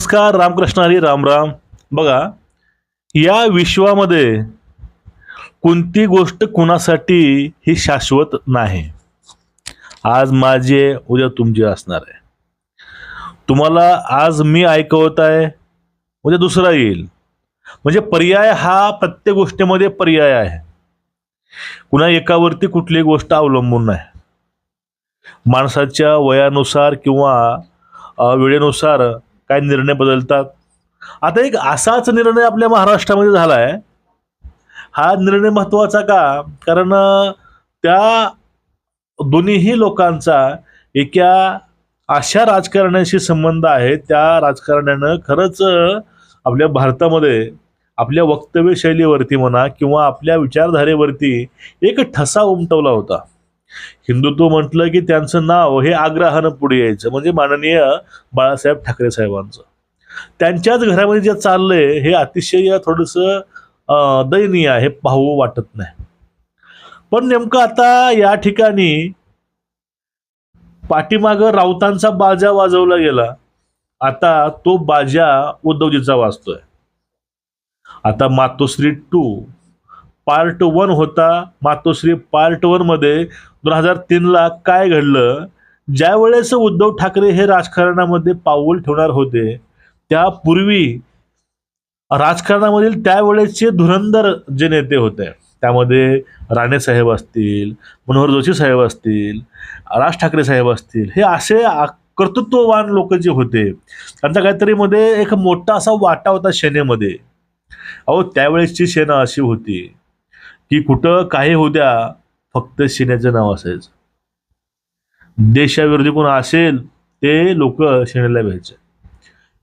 नमस्कार, रामकृष्ण हरी, राम राम. बघा, या विश्वामध्ये कोणती गोष्ट कुणासाठी ही शाश्वत नाही. आज माझी आहे, उद्या तुमची असणार आहे. तुम्हाला आज मी ऐकवत आहे, उद्या दुसरा येईल. म्हणजे पर्याय हा प्रत्येक गोष्टीमध्ये पर्याय आहे. कुणा एकावरती कुठलीही गोष्ट अवलंबून नाही. माणसाच्या वयानुसार किंवा वेळेनुसार काय निर्णय बदलतात. आता एक असाच निर्णय आपल्या महाराष्ट्रामध्ये झाला आहे. हा निर्णय महत्त्वाचा का? कारण त्या दोन्हीही लोकांचा एका अशा राजकारण्याशी संबंध आहे, त्या राजकारण्यानं खरंच आपल्या भारतामध्ये आपल्या वक्तव्य शैलीवरती म्हणा किंवा आपल्या विचारधारेवरती एक ठसा उमटवला होता. हिंदुत्व म्हटलं की त्यांचं नाव हे आग्रहानं पुढे यायचं, म्हणजे माननीय बाळासाहेब ठाकरे साहेबांचं. त्यांच्याच घरामध्ये जे चाललंय हे अतिशय थोडंसं दयनीय आहे, पाहू वाटत नाही. पण नेमकं आता या ठिकाणी पाठीमागं राऊतांचा बाजा वाजवला गेला, आता तो बाजा उद्धवजीचा वाजतोय. आता मातोश्री 2 पार्ट 1 होता. मातोश्री पार्ट 1 मध्ये 2003ला काय घडलं, ज्या वेळेस उद्धव ठाकरे हे राजकारणामध्ये पाऊल ठेवणार होते, त्यापूर्वी राजकारणामधील त्यावेळेसचे धुरंधर जे नेते होते, त्यामध्ये राणे साहेब असतील, मनोहर जोशी साहेब असतील, राज ठाकरे साहेब असतील, हे असे कर्तृत्ववान लोक जे होते, त्यांचा काहीतरी मध्ये एक मोठा असा वाटा होता सेनेमध्ये. अहो, त्यावेळेसची सेना अशी होती की कुठं काही होत्या, फक्त सेनेचं नाव असायचं. देशाविरोधी कोण असेल ते लोक सेनेला व्हायचे,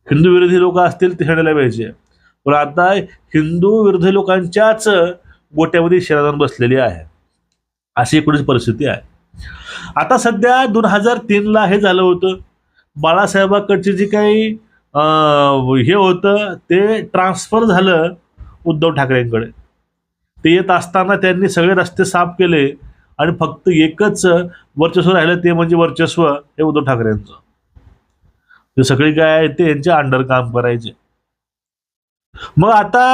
हिंदू विरोधी लोक असतील ते सेनेला व्हायचे. पण आता हिंदू विरोधी लोकांच्याच गोट्यामध्ये सेना जाऊन बसलेली आहे, अशी एकूणच परिस्थिती आहे. आता सध्या 2003ला हे झालं होतं. बाळासाहेबांकडचे जे काही हे होतं ते ट्रान्सफर झालं उद्धव ठाकरेंकडे. ते येत असताना त्यांनी सगळे रस्ते साफ केले आणि फक्त एकच वर्चस्व राहिलं, ते म्हणजे वर्चस्व हे उद्धव ठाकरेंचं. ते सगळे काय आहे ते यांच्या अंडर काम करायचे. मग आता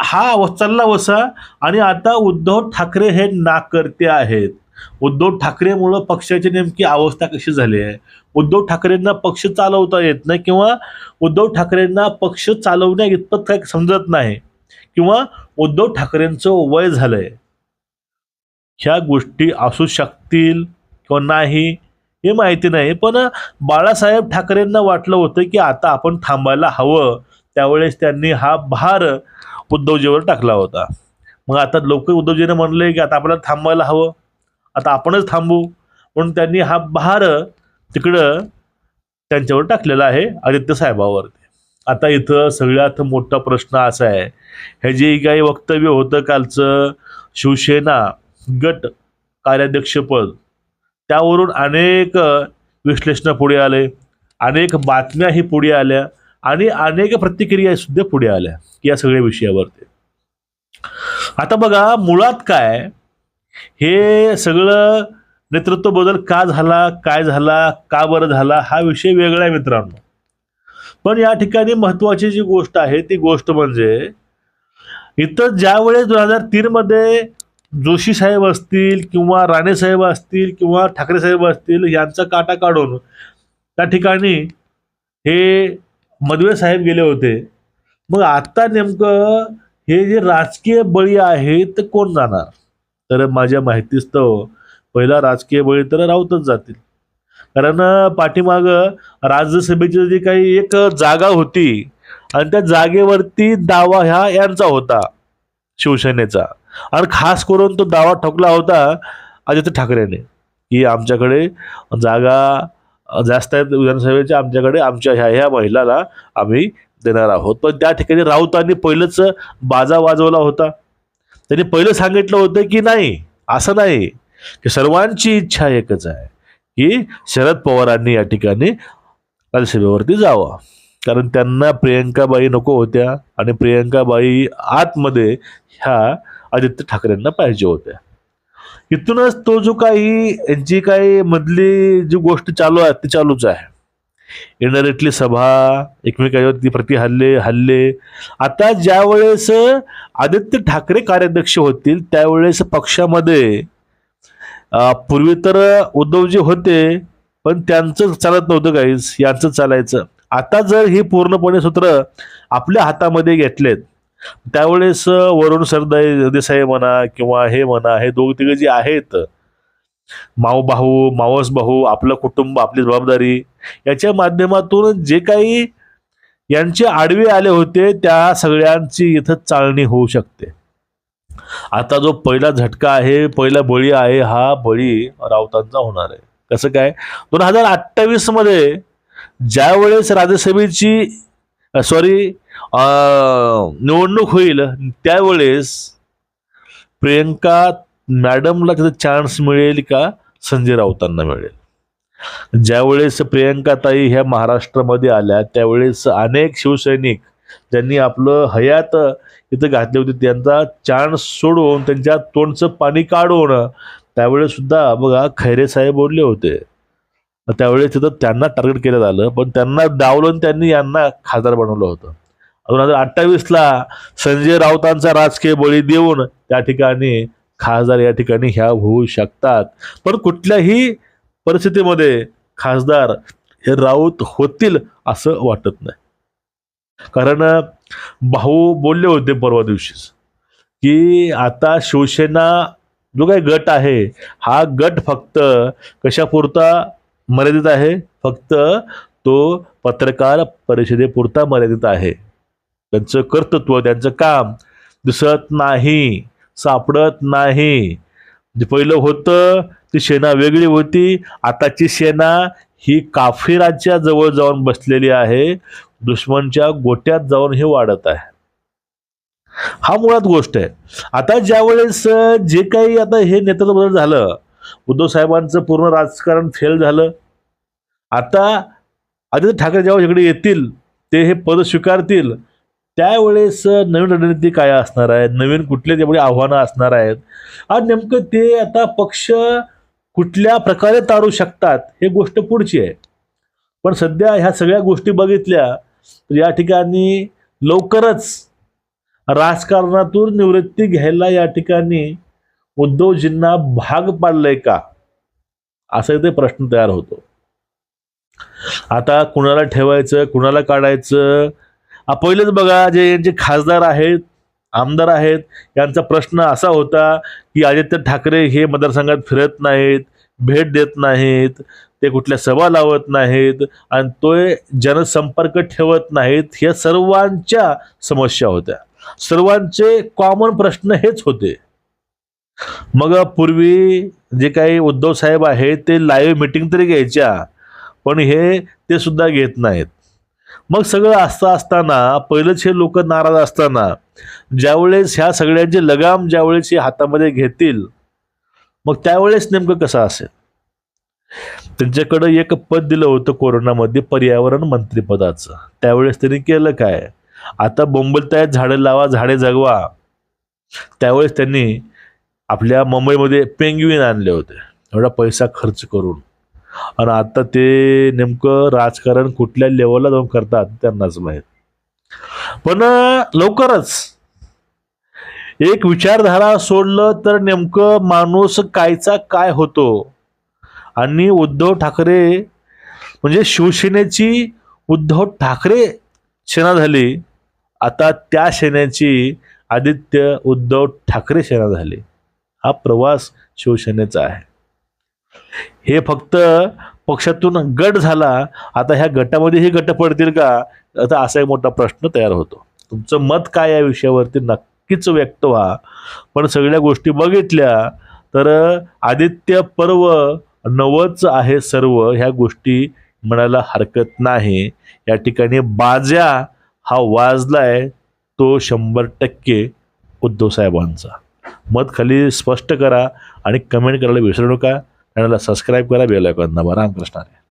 हा चालला वसा, आणि आता उद्धव ठाकरे हे नाकर्ते आहेत. उद्धव ठाकरेमुळं पक्षाची नेमकी अवस्था कशी झाली आहे. उद्धव ठाकरेंना पक्ष चालवता येत नाही, किंवा उद्धव ठाकरेंना पक्ष चालवण्या इतपत काय समजत नाही, किंवा उद्धव ठाकरेंचं वय झालंय. ह्या गोष्टी असू शकतील किंवा नाही हे माहिती नाही. पण बाळासाहेब ठाकरेंना वाटलं होतं की आता आपण थांबायला हवं. त्यावेळेस त्यांनी हा भार उद्धवजीवर टाकला होता. मग आता लोक उद्धवजीने म्हणले की आता आपल्याला थांबायला हवं, आता आपणच थांबू, म्हणून त्यांनी हा भार तिकडं त्यांच्यावर टाकलेला आहे, आदित्य साहेबावरती. आता इथं सगळ्यात मोठा प्रश्न असा आहे, हे जे काही वक्तव्य होतं कालचं, शिवसेना गट कार्याध्यक्षपद, त्यावरून अनेक विश्लेषण पुढे आले, अनेक बातम्याही पुढे आल्या आणि अनेक प्रतिक्रिया सुद्धा पुढे आल्या या सगळ्या विषयावरती. आता बघा, मुळात काय हे सगळं नेतृत्व बदल का झाला, काय झाला, का बरं झाला, हा विषय वेगळा आहे मित्रांनो. पण या ठिकाणी महत्वाची जी गोष्ट आहे ती गोष्ट म्हणजे इथं ज्यावेळेस 2003 मध्ये जोशी साहेब असतील किंवा राणे साहेब असतील किंवा ठाकरे साहेब असतील, यांचा काटा काढून त्या ठिकाणी हे मदवे साहेब गेले होते. मग आता नेमकं हे जे राजकीय बळी आहेत ते कोण जाणार? तर माझ्या माहितीस्तव पहिला राजकीय बळी तर राऊतच जातील. कारण पाठीमाग राज्यसभेची जी काही एक जागा होती आणि त्या जागेवरती दावा ह्या यांचा होता, शिवसेनेचा, आणि खास करून तो दावा ठोकला होता आदित्य ठाकरेने की आमच्याकडे जागा जास्त आहेत विधानसभेच्या, आमच्याकडे आमच्या ह्या महिलाला आम्ही देणार आहोत. पण त्या ठिकाणी राऊतांनी पहिलंच बाजा वाजवला होता. त्यांनी पहिलं सांगितलं होतं की नाही, असं नाही, की सर्वांची इच्छा एकच आहे की शरद पवारांनी या ठिकाणी राज्यसभेवरती जावं, कारण त्यांना प्रियंकाबाई नको होत्या आणि प्रियंकाबाई आतमध्ये ह्या आदित्य ठाकरेंना पाहिजे होत्या. इथूनच तो जो काही यांची काही मधली जी गोष्ट चालू आहे ती चालूच आहे. इनडायरेक्टली सभा, एकमेकांवरती हल्ले. आता ज्या वेळेस आदित्य ठाकरे कार्याध्यक्ष होतील त्यावेळेस पक्षामध्ये पूर्वी तर उद्धवजी होते, पण त्यांचं चालत नव्हतं काहीच, यांचं चालायचं. आता जर ही पूर्णपणे सूत्र आपल्या हातामध्ये घेतलेत, त्यावेळेस वरुण सरदेसाई म्हणा किंवा हे म्हणा, हे दोघ तिघ जे आहेत, मावस भाऊ, आपलं कुटुंब, आपली जबाबदारी, याच्या माध्यमातून जे काही यांचे आडवे आले होते त्या सगळ्यांची इथं चाळणी होऊ शकते. आता जो पहिला झटका आहे, पहिला बळी आहे, हा बळी राऊतांचा होणार आहे. कसं काय? 2028 मध्ये ज्या वेळेस राज्यसभेची निवडणूक होईल त्यावेळेस प्रियंका मॅडमला त्याचा चान्स मिळेल का संजय राऊतांना मिळेल? ज्यावेळेस प्रियंका ताई ह्या महाराष्ट्रामध्ये आल्या त्यावेळेस अनेक शिवसैनिक ज्यांनी आपलं हयात इथं घातले होते त्यांचा चान्स सोडून त्यांच्या तोंडचं पाणी काढून त्यावेळेस सुद्धा बघा खैरे साहेब बोलले होते. त्यावेळेस तिथं त्यांना टार्गेट केलं झालं, पण त्यांना डावलून त्यांनी यांना खासदार बनवलं होतं. 2028ला संजय राऊतांचा राजकीय बळी देऊन त्या ठिकाणी खासदार या ठिकाणी ह्या होऊ शकतात. पण कुठल्याही परिस्थितीमध्ये खासदार हे राऊत होतील असं वाटत नाही. कारण भाऊ बोलले होते परवा दिवशीच की आता शिवसेना जो काही गट आहे हा गट फक्त कशापुरता मर्यादित आहे, फक्त तो पत्रकार परिषदेपुरता मर्यादित आहे. त्यांचं कर्तृत्व, त्यांचं काम दिसत नाही, सापडत नाही. जे पहिलं होतं ती सेना वेगळी होती, आताची सेना ही काफिराच्या जवळ जाऊन बसलेली आहे, दुश्मनच्या गोट्यात जाऊन हे वाढत आहे. हा मुळात गोष्ट आहे. आता ज्यावेळेस जे काही आता हे नेतृत्व बदल झालं, उद्धव साहेबांचं पूर्ण राजकारण फेल झालं. आता आदित्य ठाकरे जेव्हा इकडे येतील, ते हे पद स्वीकारतील, त्यावेळेस नवीन रणनीती काय असणार आहे, नवीन कुठले तेवढे आव्हानं असणार आहेत, आणि नेमकं ते आता पक्ष कुठल्या प्रकारे तारू शकतात हे गोष्ट पुढची आहे. पण सध्या ह्या सगळ्या गोष्टी बघितल्या तर या ठिकाणी लवकरच राजकारणातून निवृत्ती घ्यायला या ठिकाणी उद्धवजींना भाग पाडलंय का, असा इथे प्रश्न तयार होतो. आता कुणाला ठेवायचं, कुणाला काढायचं, पहिलेच बघा जे यांचे खासदार आहेत, आमदार आहेत, यांचा प्रश्न असा होता की आदित्य ठाकरे हे मतदारसंघात फिरत नाहीत, भेट देत नाहीत, ते कुठल्या सभा लावत नाहीत आणि तो जनसंपर्क ठेवत नाहीत. ह्या सर्वांच्या समस्या होत्या, सर्वांचे कॉमन प्रश्न हेच होते. मग पूर्वी जे काही उद्धव साहेब आहेत ते लाईव्ह मीटिंग तरी घ्यायच्या, पण हे ते सुद्धा घेत नाहीत. मग सगळं असताना पहिलेच हे लोक नाराज असताना ज्यावेळेस ह्या सगळ्यांचे लगाम ज्यावेळेस हे हातामध्ये घेतील, मग त्यावेळेस नेमकं कसं असेल? त्यांच्याकडे एक पद दिलं होतं कोरोनामध्ये पर्यावरण मंत्रिपदाचं, त्यावेळेस त्यांनी केलं काय? आता बोंबलतायत झाडे लावा, झाडे जगवा. त्यावेळेस त्यांनी आपल्या मुंबईमध्ये पेंग्विन आणले होते एवढा पैसा खर्च करून, आणि आता ते नेमकं राजकारण कुठल्या लेवलला जाऊन करतात त्यांनाच माहीत. पण लवकरच एक विचारधारा सोडलं तर नेमकं माणूस कायचा काय होतो, आणि उद्धव ठाकरे म्हणजे शिवसेनेची उद्धव ठाकरे सेना झाली, आता त्या सेनेची आदित्य उद्धव ठाकरे सेना झाली. हा प्रवास शिवसेनेचा आहे. हे फक्त पक्षातून गट झाला, आता ह्या गटामध्ये हे गट पडतील का, आता असा एक मोठा प्रश्न तयार होतो. तुमचं मत काय या विषयावरती नक्कीच व्यक्त व्हा. पण सगळ्या गोष्टी बघितल्या तर आदित्य पर्व नवच आहे सर्व, ह्या गोष्टी म्हणायला हरकत नाही. या ठिकाणी बाजा हा वाजलाय तो 100% उद्धव साहेबांचा. मत खाली स्पष्ट करा आणि कमेंट करायला विसरू नका. चॅनलला सबस्क्राईब करा, बेल आयकॉन दाबा. रामकृष्ण.